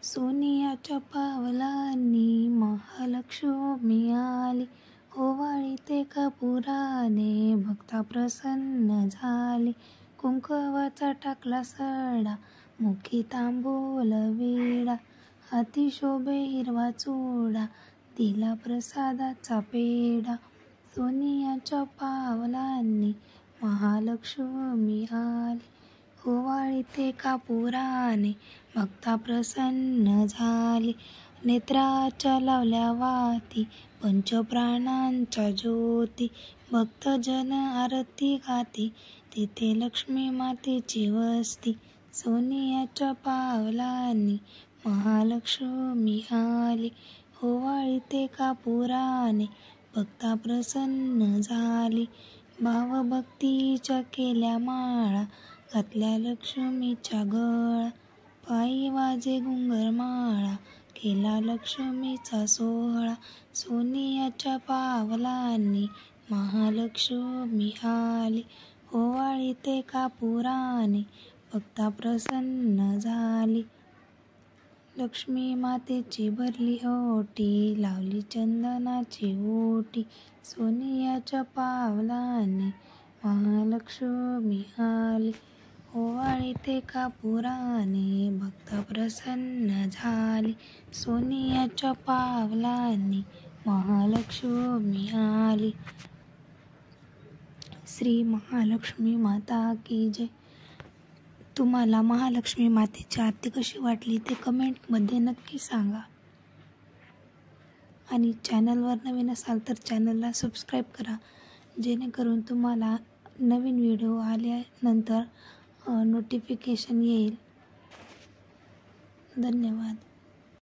सोनियाच्या पावलांनी महालक्ष्मी आली, ओवाळीते कपुराने भक्ता प्रसन्न झाली. कुंकवाचा टाकला सडा, मुखी तांबूल विडा, हाती शोभे हिरवा चुडा, दिला प्रसादाचा पेढा. सोनियाच्या पावलांनी महालक्ष्मी आली, ओवाळीते कापुराने भक्ता प्रसन्न झाली. नेत्राच्या लावल्या वाती, पंचप्राणांच्या ज्योती, भक्तजन आरती गाती, तिथे लक्ष्मी मातेची वस्ती. सोनियाच्या पावलांनी महालक्ष्मी आली, ओवाळीते कापुराने भक्ता प्रसन्न झाली. भावभक्तीच्या केल्या माळा, घातल्या लक्ष्मीच्या गळा, पायी वाजे घुंगरमाळा, केला लक्ष्मीचा सोहळा. सोनियाच्या पावलांनी महालक्ष्मी आली, ओवाळीते कापुराने भक्ता प्रसन्न झाली. लक्ष्मी मातेची भरली ओटी, लावली चंदनाची ओटी, सोनियाच्या पावलांनी महालक्ष्मी आली, ओवाळीते कापुराने भक्ता प्रसन्न झाली. सोनियाच्या पावलांनी महालक्ष्मी आली. श्री महालक्ष्मी माता की जय. तुम्हाला महालक्ष्मी मातेची आरती कशी वाटली ते कमेंटमध्ये नक्की सांगा. आणि चॅनलवर नवीन असाल तर चॅनलला सबस्क्राईब करा, जेणेकरून तुम्हाला नवीन व्हिडिओ आल्यानंतर नोटिफिकेशन येईल. धन्यवाद.